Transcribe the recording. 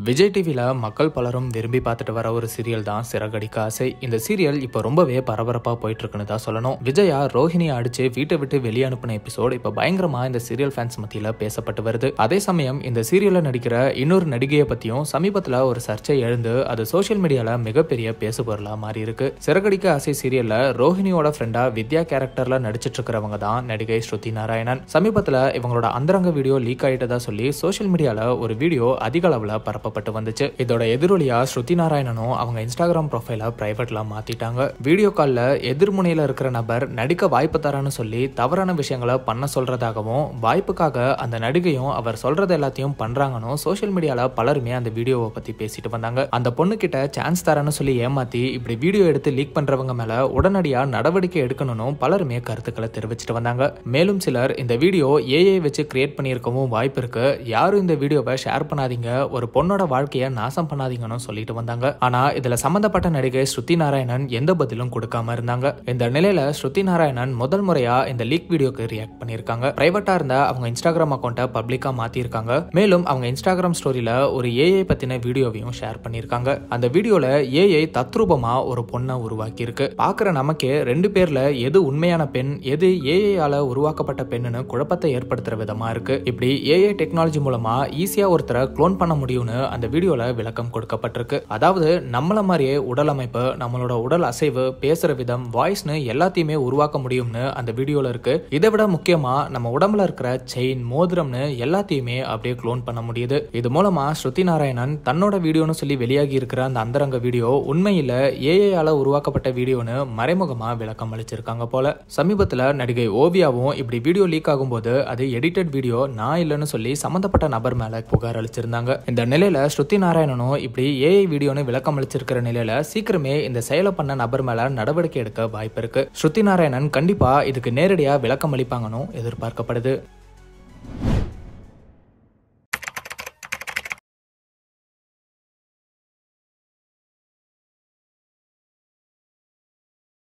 விஜய் டிவில மக்கள் பலரும் விரும்பி பார்த்துட்டு வர ஒரு சீரியல் தான் சிறகடிக்க ஆசை. இந்த சீரியல் இப்போ ரொம்பவே பரபரப்பா போயிட்டு இருக்குன்னு தான் சொல்லணும். விஜயா ரோஹிணியை அடிச்சு வீட்டை விட்டு வெளியே அனுப்பின எபிசோட் இப்போ பயங்கரமா இந்த சீரியல் ஃபேன்ஸ் மத்தியில பேசப்பட்டு வருது. அதே சமயம் இந்த சீரியல்ல நடிக்கிற இன்னொரு நடிகையை பத்தியும் சமீபத்துல ஒரு சர்ச்சை எழுந்து அது சோசியல் மீடியால மிகப்பெரிய பேசு பொருளா மாறி இருக்கு. சிறகடிக்க ஆசை சீரியல்ல ரோஹிணியோட ஃப்ரெண்டா வித்யா கேரக்டர்ல நடிச்சிட்டு இருக்கிறவங்க தான் நடிகை ஸ்ருதி நாராயணன். சமீபத்துல இவங்களோட அந்தரங்க வீடியோ லீக் ஆயிட்டதா சொல்லி சோசியல் மீடியால ஒரு வீடியோ அதிக அளவுல பரப்பப்பட்டு வந்துச்சு. இதோட எதிரொலியா ஸ்ருதி நாராயணனும் அவங்க இன்ஸ்டாகிராம் ப்ரொஃபைல பிரைவேட்ல மாத்திட்டாங்க. வீடியோ கால்ல எதிர்முனையில இருக்கிற நபர் நடிக்க வாய்ப்பு தரான்னு சொல்லி தவறான விஷயங்களை பண்ண சொல்றதாகவும் வாய்ப்புக்காக அந்த நடிகையும் அவர் சொல்றது எல்லாத்தையும் பண்றாங்கன்னு சோசியல் மீடியால பலருமே அந்த வீடியோவை பத்தி பேசிட்டு வந்தாங்க. அந்த பொண்ணு கிட்ட சான்ஸ் தரான்னு சொல்லி ஏமாத்தி இப்படி வீடியோ எடுத்து லீக் பண்றவங்க மேல உடனடியா நடவடிக்கை எடுக்கணும்னு பலருமே கருத்துக்களை தெரிவிச்சிட்டு வந்தாங்க. மேலும் சிலர் இந்த வீடியோ ஏஐ வச்சு கிரியேட் பண்ணியிருக்கவும் வாய்ப்பு இருக்கு, யாரும் இந்த வீடியோவை ஷேர் பண்ணாதீங்க, ஒரு பொண்ணோட வாழ்க்கையை நாசம் பண்ணாதீங்கன்னு சொல்லிட்டு வந்தாங்க. ஆனா இதுல சம்பந்தப்பட்ட நடிகை ஸ்ருதி நாராயணன் எந்த பதிலும் கொடுக்காம இருந்தாங்க. இந்த நிலையில ஸ்ருதி நாராயணன் முதல் முறையா இந்த லீக் வீடியோக்கு ரியாக்ட் பண்ணிருக்காங்க. பிரைவேட்டா இருந்த அவங்க இன்ஸ்டாகிராம் அக்கௌண்ட்டை பப்ளிக்கா மாத்திருக்காங்க. மேலும் அவங்க இன்ஸ்டாகிராம் ஸ்டோரியில ஒரு ஏஐ பத்தின வீடியோவையும் ஷேர் பண்ணிருக்காங்க. அந்த வீடியோல ஏஐ தத்ரூபமா ஒரு பொண்ணை உருவாக்கி இருக்கு. பாக்குற நமக்கே ரெண்டு பேர்ல எது உண்மையான பெண், எது ஏஐ ஆல உருவாக்கப்பட்ட பெண்ணுன்னு குழப்பத்தை ஏற்படுத்துற விதமா இருக்கு. இப்படி ஏஐ டெக்னாலஜி மூலமா ஈஸியா ஒருத்தரை க்ளோன் பண்ண முடியும்னு அந்த வீடியோல விளக்கம் கொடுக்கப்பட்டிருக்கு. அதாவது நம்மள மாதிரியே உடல் அமைப்பு, நம்மளோட உடல் அசைவு, பேசுற விதம், வாய்ஸ்னு எல்லாத்தையுமே உருவாக்க முடியும்னு அந்த வீடியோல இருக்கு. இதை விட முக்கியமா நம்ம உடம்புல இருக்கிற செயின், மோதிரம்னு எல்லாத்தையுமே அப்படியே க்ளோன் பண்ண முடியுது. இது மூலமா ஸ்ருதி நாராயணன் தன்னோட வீடியோன்னு சொல்லி வெளியாகி இருக்கிற அந்த அந்தரங்க வீடியோ உண்மையில ஏஐ ஆல உருவாக்கப்பட்ட வீடியோன்னு மறைமுகமா விளக்கம் அளிச்சிருக்காங்க போல. சமீபத்துல நடிகை ஓவியாவும் இப்படி வீடியோ லீக் ஆகும்போது அது எடிட்டட் வீடியோ, நான் இல்லைன்னு சொல்லி சம்பந்தப்பட்ட நபர் மேல புகார் அளிச்சிருந்தாங்க. இந்த நிலையில ஸ்ருதி நாராயணனும் இப்படி ஏஐ வீடியோன்னு விளக்கம் அளிச்சிருக்கிற நிலையில சீக்கிரமே இந்த செயலை பண்ண நபர் மேல நடவடிக்கை எடுக்க வாய்ப்பு இருக்கு. ஸ்ருதி நாராயணன் கண்டிப்பா இதுக்கு நேரடியா விளக்கம் அளிப்பாங்கன்னு எதிர்பார்க்கப்படுது.